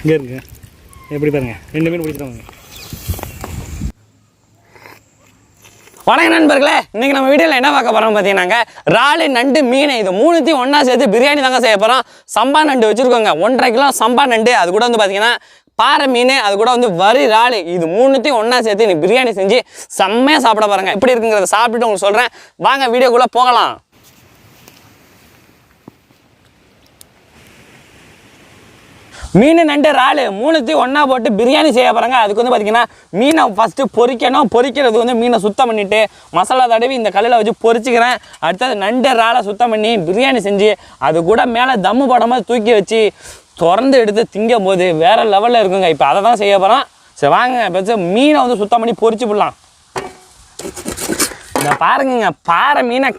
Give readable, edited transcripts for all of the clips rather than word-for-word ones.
இங்கே இருக்குங்க எப்படி பாருங்கள் 2 மீன் பிடிச்சிருவாங்க. வணக்கம் நண்பர்களே, இன்றைக்கி நம்ம வீடியோவில் என்ன பார்க்க போகிறோம் பார்த்தீங்கன்னாங்க இறால் நண்டு மீன் இது மூணுத்தையும் ஒன்றா சேர்த்து பிரியாணி தாங்க செய்ய போகிறோம். சம்பா நண்டு வச்சுருக்கோங்க 1.5 கிலோ சம்பா நண்டு, அது கூட வந்து பார்த்தீங்கன்னா பாறை மீன், அது கூட வந்து வரி இறால், இது மூணுத்தையும் ஒன்றா சேர்த்து நீ பிரியாணி செஞ்சு செம்மையாக சாப்பிட பாருங்க. எப்படி இருக்குங்கிறத சாப்பிட்டுட்டு உங்களுக்கு சொல்கிறேன், வாங்க வீடியோக்குள்ளே போகலாம். மீன் நண்டு இறால் மூணுத்தையும் ஒன்றா போட்டு பிரியாணி செய்ய போகிறாங்க. அதுக்கு வந்து பார்த்திங்கன்னா மீனை ஃபஸ்ட்டு பொரிக்கணும். பொரிக்கிறது வந்து மீனை சுத்தம் பண்ணிவிட்டு மசாலா தடவி இந்த கல்லில் வச்சு பொரிச்சிக்கிறேன். அடுத்தது நண்டு இறாலை சுத்தம் பண்ணி பிரியாணி செஞ்சு அது கூட மேலே தம்மு போடாமல் தூக்கி வச்சு திறந்து எடுத்து திங்கும் போது வேறு லெவலில் இருக்குங்க. இப்போ அதை தான் செய்ய போகிறோம். சரி வாங்க, இப்போ மீனை வந்து சுத்தம் பண்ணி பொரிச்சு விடலாம். இந்த பாருங்க, பாறை மீனை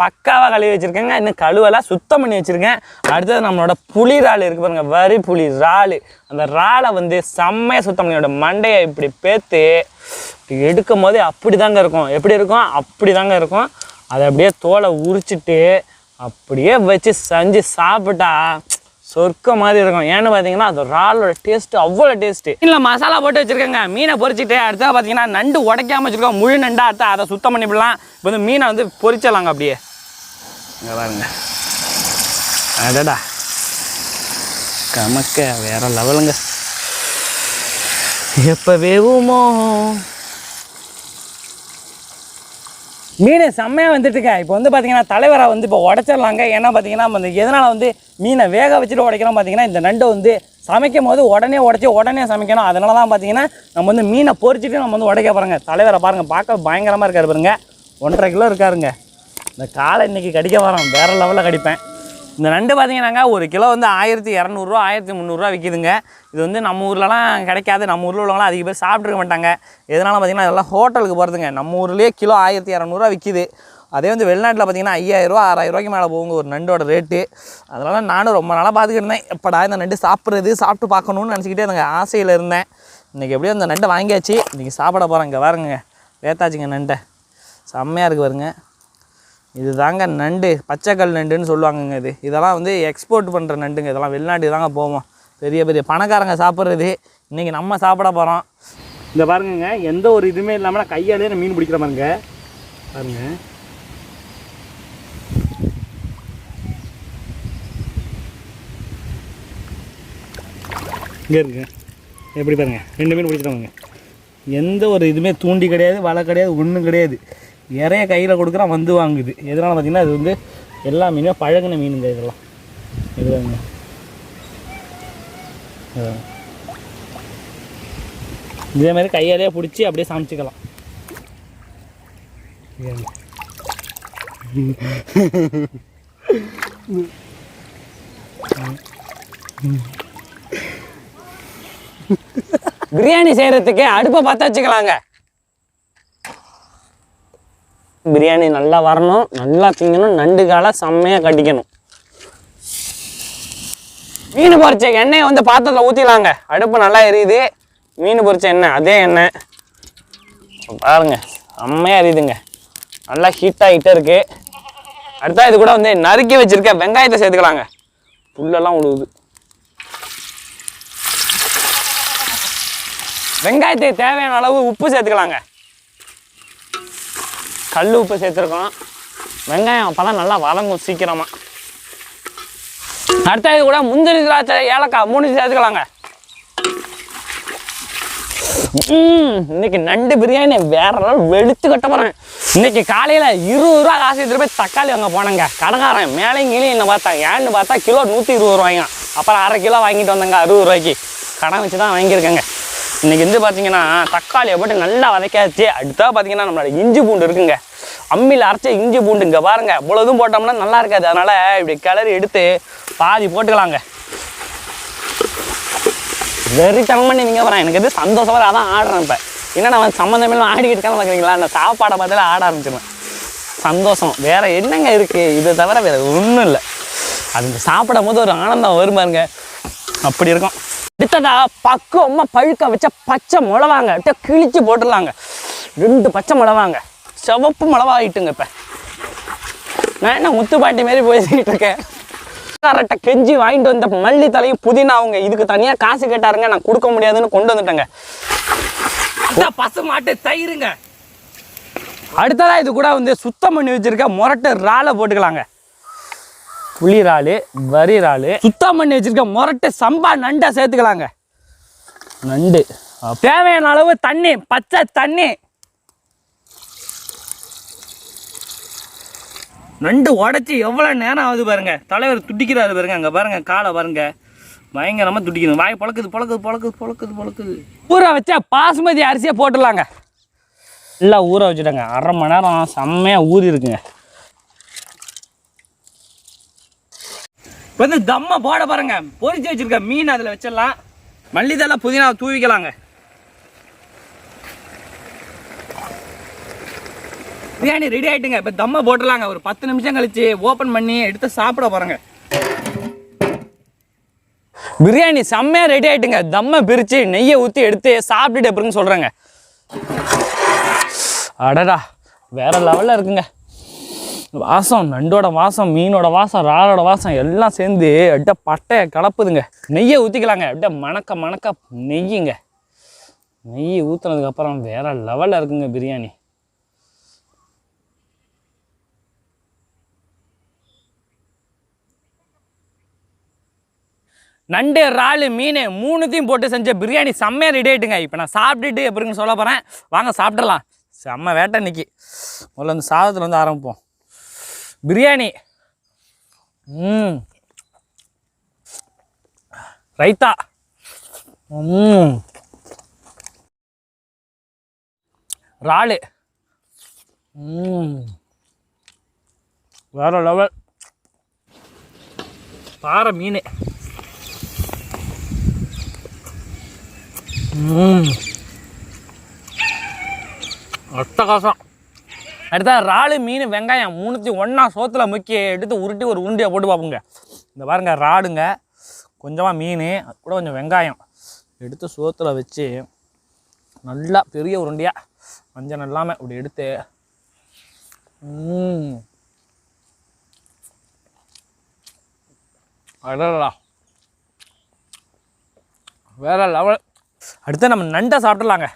பக்காவாக கழுவி வச்சுருக்கேங்க. இன்னும் கழுவெல்லாம் சுத்தம் பண்ணி வச்சுருக்கேன். அடுத்தது நம்மளோட புளி இறால் இருக்குது பாருங்க, வரி புளி இறால். அந்த இறாலை வந்து செம்மையாக சுத்தம் பண்ணி மண்டையை இப்படி பேத்து எடுக்கும் போது அப்படி தாங்க இருக்கும். எப்படி இருக்கும்? அப்படி தாங்க இருக்கும். அதை அப்படியே தோலை உரிச்சிட்டு அப்படியே வச்சு செஞ்சு சாப்பிட்டா சொர்க்க மாதிரி இருக்கும். ஏன்னு பார்த்தீங்கன்னா அது இறாலோட டேஸ்ட்டு அவ்வளோ டேஸ்ட்டு. இல்லை மசாலா போட்டு வச்சுருக்கேங்க. மீனை பொரிச்சிட்டு அடுத்தது பார்த்தீங்கன்னா நண்டு உடைக்காமல் வச்சுருக்கோம். முழு நண்டா அடுத்து அதை சுத்தம் பண்ணிவிடலாம். இப்போ வந்து மீனை வந்து பொரிச்சிடலாங்க. அப்படியே இங்கே பாருங்க, அடடா கமக்க வேற லெவலுங்க. எப்போ வேவுமோ மீன் செம்மையாக வந்துட்டுருக்க. இப்போ வந்து பார்த்தீங்கன்னா தலைவரை வந்து இப்போ உடச்சிடலாங்க. ஏன்னா பார்த்தீங்கன்னா நம்ம எதனால் வந்து மீனை வேக வச்சுட்டு உடைக்கிறோம் பார்த்தீங்கன்னா இந்த நண்டை வந்து சமைக்கும் போது உடனே உடச்சி உடனே சமைக்கணும். அதனால தான் பார்த்தீங்கன்னா நம்ம வந்து மீனை பொரிச்சிட்டு நம்ம வந்து உடைக்க போகிறோங்க. தலைவரை பாருங்கள், பார்க்க பயங்கரமாக இருக்காரு பாருங்க. 1.5 கிலோ இருக்காருங்க. இந்த காலை இன்றைக்கி கடிக்க வரோம், வேறு லெவலில் கடிப்பேன். இந்த நண்டு பார்த்தீங்கன்னாங்க 1 கிலோ வந்து 1200 1300 விற்கிதுங்க. இது வந்து நம்ம ஊர்லலாம் கிடைக்காது. நம்ம ஊரில் உள்ளவங்களாம் அதிக பேர் சாப்பிட்ருக்க மாட்டாங்க. எதனால் பார்த்தீங்கன்னா இதெல்லாம் ஹோட்டலுக்கு போகிறதுங்க. நம்ம ஊர்லேயே கிலோ 1200 விற்கிது. அதே வந்து வெளிநாட்டில் பார்த்தீங்கன்னா 5000 6000 மேலே போகுங்க ஒரு நண்டோட ரேட்டு. அதனால் நானும் ரொம்ப நாளாக பார்த்துக்கிட்டு இருந்தேன், எப்படா இந்த நண்டு சாப்பிட்டு பார்க்கணுன்னு நினச்சிக்கிட்டே எனக்கு ஆசையில் இருந்தேன். இன்றைக்கி எப்படியும் அந்த நண்டை வாங்கியாச்சு, இன்றைக்கி சாப்பிட போகிறேன். இங்கே பாருங்க, வேத்தாச்சுங்க நண்டை, செம்மையாக இருக்குது பாருங்க. இது தாங்க நண்டு, பச்சைக்கல் நண்டுன்னு சொல்லுவாங்கங்க. இதெல்லாம் வந்து எக்ஸ்போர்ட் பண்ணுற நண்டுங்க. இதெல்லாம் வெளிநாட்டுக்கு தாங்க போவோம், பெரிய பெரிய பணக்காரங்க சாப்பிட்றது. இன்றைக்கி நம்ம சாப்பிட போகிறோம். இந்த பாருங்க, எந்த ஒரு இதுவுமே இல்லாமல் கையாலே நான் மீன் பிடிக்கிற பாருங்க. பாருங்க இங்கே இருக்குங்க எப்படி பாருங்க, 2 மீன் பிடிச்சிருவாங்க. எந்த ஒரு இதுவுமே தூண்டி கிடையாது, வலை கிடையாது, ஒன்றும் கிடையாது. இறைய கையில் கொடுக்குறா வந்து வாங்குது. எதனால் பார்த்திங்கன்னா இது வந்து எல்லா மீனுமே பழகின மீனுங்க. இதெல்லாம் இதுங்க இதே மாதிரி கையாலேயே பிடிச்சி அப்படியே சமைச்சிக்கலாம். பிரியாணி செய்கிறதுக்கு அடுப்பை பற்ற வச்சுக்கலாங்க. பிரியாணி நல்லா வரணும், நல்லா திங்கணும், நண்டு காலை செம்மையாக கட்டிக்கணும். மீன் பொரிச்ச எண்ணெயை வந்து பாத்திரத்தில் ஊற்றிடலாங்க. அடுப்பு நல்லா எரியுது, மீன் பொரிச்ச எண்ணெய் அதே எண்ணெய் பாருங்க, செம்மையாக எரியுதுங்க. நல்லா ஹீட் ஆகிட்டே இருக்குது. அடுத்தா இது கூட வந்து நறுக்கி வச்சுருக்க வெங்காயத்தை சேர்த்துக்கலாங்க. புல்லெல்லாம் உழுவுது. வெங்காயத்துக்கு தேவையான அளவு உப்பு சேர்த்துக்கலாங்க. கல் உப்பு சேர்த்துருக்கோம். வெங்காயம் அப்போ தான் நல்லா வதங்கும் சீக்கிரமாக. அடுத்தது கூட முந்திரி திராட்சை ஏலக்காய் 3 சேர்த்துக்கலாங்க. இன்னைக்கு நண்டு பிரியாணி வேற அளவு வெளுத்து கட்ட போகிறேன். இன்னைக்கு காலையில் 20 ரூபா காசு எடுத்துகிட்டு போய் தக்காளி வாங்க போனேங்க. கடைக்காரன் மேலேயும் கீழே என்ன பார்த்தா ஏன்னு பார்த்தா கிலோ 120 ரூபாய்ங்க. அப்புறம் அரை கிலோ வாங்கிட்டு வந்தேங்க 60 ரூபாய்க்கு. கடை வச்சு தான் வாங்கியிருக்கேங்க. இன்றைக்கி வந்து பார்த்தீங்கன்னா தக்காளியை போட்டு நல்லா வதக்காச்சு. அடுத்தா பார்த்தீங்கன்னா நம்மளோட இஞ்சி பூண்டு இருக்குங்க. அம்மியில் அரைச்ச இஞ்சி பூண்டு இங்கே பாருங்கள். இவ்வளோதும் போட்டோம்னா நல்லா இருக்காது. அதனால் இப்படி கிளறி எடுத்து பாதி போட்டுக்கலாங்க. வெறித்தனம் பண்ணி நீங்கள் வரேன், எனக்கு எது சந்தோஷம் வர அதான் ஆடுறேன். இப்போ என்ன நான் சம்மந்தமே ஆடிக்கிட்டு இருக்கான்னு பார்க்குறீங்களா? நான் சாப்பாடை பார்த்தாலே ஆட ஆரம்பிச்சிடுவேன். சந்தோஷம் வேறு என்னங்க இருக்குது, இதை தவிர வேறு ஒன்றும் இல்லை. அது சாப்பிடும் போது ஒரு ஆனந்தம் வரும் பாருங்க, அப்படி இருக்கும். அடுத்ததா பக்குவமாக பழுக்க வச்ச பச்சை மிளவாங்க கிழிச்சு போட்டுடலாங்க. 2 பச்சை மிளவாங்க, சிவப்பு மிளவா ஆகிட்டுங்க. இப்போ நான் என்ன முத்துப்பாட்டி மாரி பேசிக்கிட்டு இருக்கேன். கரெக்டாக கெஞ்சி வாங்கிட்டு வந்த மல்லி தலையும் புதினாவுங்க. இதுக்கு தனியாக காசு கேட்டாருங்க, நான் கொடுக்க முடியாதுன்னு கொண்டு வந்துட்டேங்க. பசு மாட்டு தயிருங்க. அடுத்ததாக இது கூட வந்து சுத்தம் பண்ணி வச்சிருக்க முரட்டு இறாலை போட்டுக்கலாங்க. புளி இறால், வரி இறால், சுத்தம் பண்ணி வச்சிருக்க முரட்டு சம்பா நண்டை சேர்த்துக்கலாங்க. நண்டு தேவையான அளவு தண்ணி, பச்சை தண்ணி. நண்டு உடச்சி எவ்வளோ நேரம் ஆகுது பாருங்க. தலைவர் துடிக்கிறாரு பாருங்க. அங்கே பாருங்க, காலை பாருங்க, பயங்கரமாக துடிக்கணும். வாய் பொழக்குது. ஊற வச்சா பாசுமதி அரிசியை போட்டுடலாங்க. எல்லாம் ஊற வச்சுட்டாங்க. அரை மணி நேரம் செம்மையாக ஊறி இருக்குங்க. இப்போ வந்து தம்மை போட பாருங்க. பொரிச்சு வச்சிருக்க மீன் அதில் வச்சிடலாம். மல்லித்தலை புதினா தூவிக்கலாங்க. பிரியாணி ரெடி ஆகிட்டுங்க. இப்போ தம்மை போட்டுடலாங்க. ஒரு 10 நிமிஷம் கழிச்சு ஓப்பன் பண்ணி எடுத்து சாப்பிட போகிறேங்க. பிரியாணி செம்மையாக ரெடி ஆகிட்டுங்க. தம்மை பிரித்து நெய்யை ஊற்றி எடுத்து சாப்பிட்டுட்டு எப்படின்னு சொல்கிறேங்க. அடடா, வேற லெவலில் இருக்குங்க. வாசம், நண்டோட வாசம், மீனோட வாசம், இறாலோட வாசம் எல்லாம் சேர்ந்து அப்படியே பட்டையை கலப்புதுங்க. நெய்யை ஊற்றிக்கலாங்க. அப்படியே மணக்க நெய்யுங்க. நெய் ஊற்றுனதுக்கப்புறம் வேற லெவலில் இருக்குங்க பிரியாணி. நண்டு, இறால், மீன் மூணுத்தையும் போட்டு செஞ்ச பிரியாணி செம்மையாக ரெடி ஆகிட்டுங்க. இப்போ நான் சாப்பிட்டுட்டு எப்படின்னு சொல்ல போகிறேன். வாங்க சாப்பிடலாம். செம்ம வேட்டை இன்னைக்கு. முதல்ல அந்த சாதத்தில் வந்து ஆரம்பிப்போம். பிரியாணி, ரைத்தா, இறால், வேற லெவல். பாறை மீன், அட்டகாசம். அடுத்தா இறால், மீன், வெங்காயம் மூணுத்தையும் ஒன்றா சோத்தில் முக்கி எடுத்து உருட்டி ஒரு உருண்டியை போட்டு பார்ப்போங்க. இந்த பாருங்க, இறாலுங்க, கொஞ்சமாக மீன், அது கூட கொஞ்சம் வெங்காயம் எடுத்து சோத்தில் வச்சு நல்லா பெரிய உருண்டியாக மஞ்சள் இல்லாமல் இப்படி எடுத்து அடடா வேற லெவல். அடுத்து நம்ம நண்டை சாப்பிடலாங்க.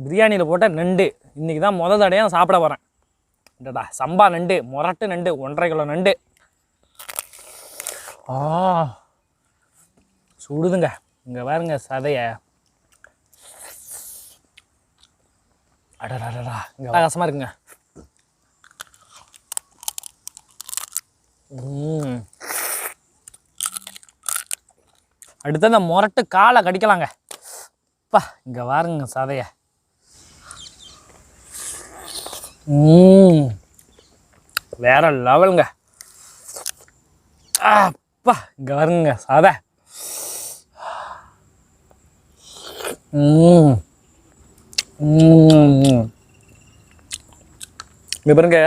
பிரியாணியில் போட்ட நண்டு இன்றைக்கி தான் முதல் தடையாக சாப்பிட போகிறேன். டடா, சம்பா நண்டு, முரட்டு நண்டு, 1.5 கிலோ நண்டு. சுடுதுங்க. இங்கே பாருங்க சதையை. அடடா, இங்கே கசமாக இருக்குங்க. அடுத்து அந்த முரட்டு காலை கடிக்கலாங்க. அப்பா, இங்கே பாருங்க சதையை. வேற லெவலுங்க. அப்பா, இங்கே பாருங்க சதை. இங்கே பாருங்க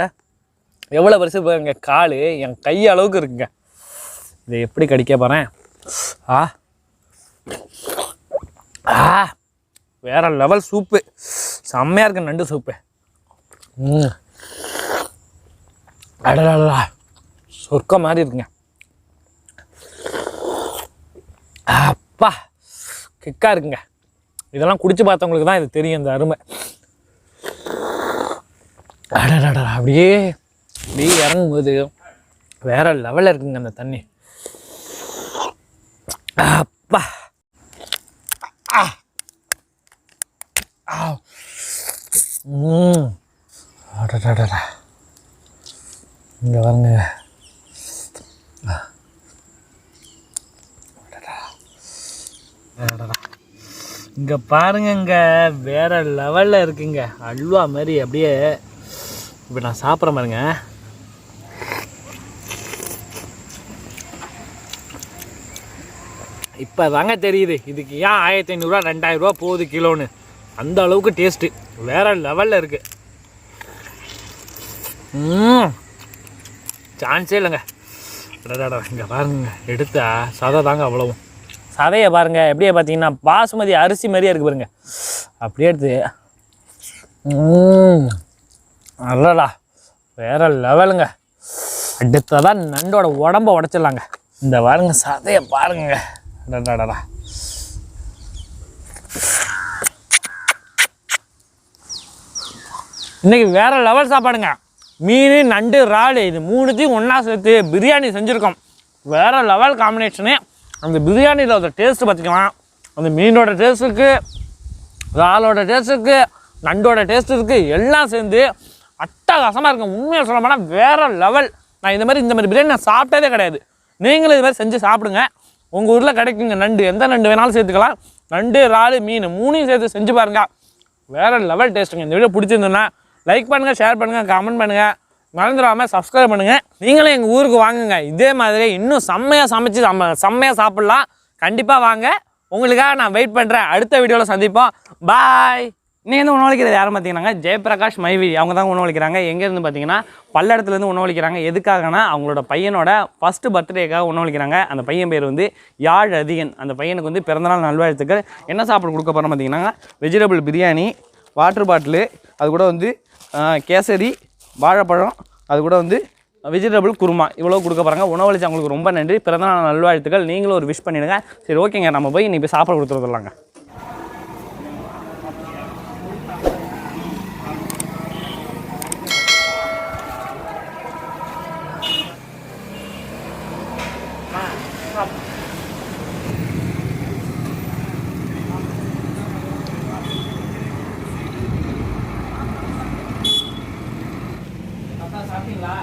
எவ்வளோ பெருசு பாருங்க. கால் என் கை அளவுக்கு இருக்குங்க. இதை எப்படி கடிக்க போகிறேன். வேற லெவல் சூப்பு. செம்மையாக இருக்கு நண்டு சூப்பு. அடடா, சொர்க்க மாதிரி இருக்குங்க. அப்பா, கிக்கா இருக்குங்க. இதெல்லாம் குடிச்சு பார்த்தவங்களுக்கு தான் இது தெரியும், இந்த அருமை. அடடா, அப்படியே இறங்கும்போது வேற லெவலில் இருக்குங்க அந்த தண்ணி. அப்பா, அடடா, இங்கே பாருங்க. இங்கே பாருங்க, வேற லெவலில் இருக்குங்க. அல்வா மாதிரி அப்படியே. இப்போ நான் சாப்பிட்ற பாருங்க. இப்போ தாங்க தெரியுது இதுக்கு ஏன் 1500 2000 போகுது கிலோன்னு. அந்த அளவுக்கு டேஸ்ட்டு வேற லெவலில் இருக்கு. சான்ஸே இல்லைங்க. இங்கே பாருங்க, எடுத்தா சதை தாங்க அவ்வளவும். சதையை பாருங்க எப்படியே பார்த்தீங்கன்னா பாசுமதி அரிசி மாதிரியே இருக்கு பாருங்க. அப்படியே எடுத்து நல்லடா வேற லெவலுங்க. அடுத்ததான் நண்டோட உடம்ப உடைச்சிடலாங்க. இந்த பாருங்க சதையை பாருங்க. டடடடா. இன்னைக்கு வேற லெவல் சாப்பாடுங்க. மீன், நண்டு, இறால் இது மூணுத்தையும் ஒன்றா சேர்த்து பிரியாணி செஞ்சுருக்கோம். வேற லெவல் காம்பினேஷனு. அந்த பிரியாணியில் ஒரு டேஸ்ட்டு பார்த்துக்கலாம். அந்த மீனோட டேஸ்ட்டுக்கு, இறாலோட டேஸ்ட்டுக்கு, நண்டோட டேஸ்ட் இருக்குது, எல்லாம் சேர்ந்து அட்டகாசமாக இருக்கும். உண்மையாக சொல்ல போனால் வேறு லெவல். நான் இந்த மாதிரி பிரியாணி நான் சாப்பிட்டதே கிடையாது. நீங்களும் இது மாதிரி செஞ்சு சாப்பிடுங்க. உங்கள் ஊரில் கிடைக்குங்க நண்டு, எந்த நண்டு வேணாலும் சேர்த்துக்கலாம். நண்டு, இறால், மீன் மூணையும் சேர்த்து செஞ்சு பாருங்கள். வேறு லெவல் டேஸ்ட்டுங்க. இந்த வீடியோ பிடிச்சிருந்தோன்னா லைக் பண்ணுங்கள், ஷேர் பண்ணுங்கள், கமெண்ட் பண்ணுங்கள், மறந்துடாமல் சப்ஸ்கிரைப் பண்ணுங்கள். நீங்களும் எங்கள் ஊருக்கு வாங்குங்க. இதே மாதிரி இன்னும் செம்மையாக சமைச்சு செம்மையாக சாப்பிட்லாம். கண்டிப்பாக வாங்க. உங்களுக்காக நான் வெயிட் பண்ணுறேன். அடுத்த வீடியோவில் சந்திப்போம். பாய். நீ வந்து உணவளிக்கிறது யாரும் பார்த்தீங்கன்னா ஜெயபிரகாஷ் மைவி. அவங்க தான் உணவளிக்கிறாங்க. எங்கேருந்து பார்த்தீங்கன்னா பல்லடத்துலேருந்து உணவளிக்கிறாங்க. எதுக்காகனா அவங்களோட பையனோட ஃபஸ்ட்டு பர்த்டேக்காக உணவளிக்கிறாங்க. அந்த பையன் பேர் வந்து யாழ் அதிகன். அந்த பையனுக்கு வந்து பிறந்தநாள் நல்வாழ்த்துக்கள். என்ன சாப்பாடு கொடுக்க போகிறோம் பார்த்தீங்கன்னா வெஜிடபிள் பிரியாணி, வாட்டர் பாட்டிலு, அது கூட வந்து கேசரி, வாழைப்பழம், அது கூட வந்து வெஜிடபிள் குருமா, இவ்வளோ கொடுக்க போகிறாங்க. உணவளிச்சு அவங்களுக்கு ரொம்ப நன்றி. பிறந்தநாள் நல்வாழ்த்துக்கள். நீங்களும் ஒரு விஷ் பண்ணிவிடுங்க. சரி, ஓகேங்க, நம்ம போய் இன்றைக்கி போய் சாப்பாடு கொடுத்துருலாங்க. சாப்பிட்டீங்களா?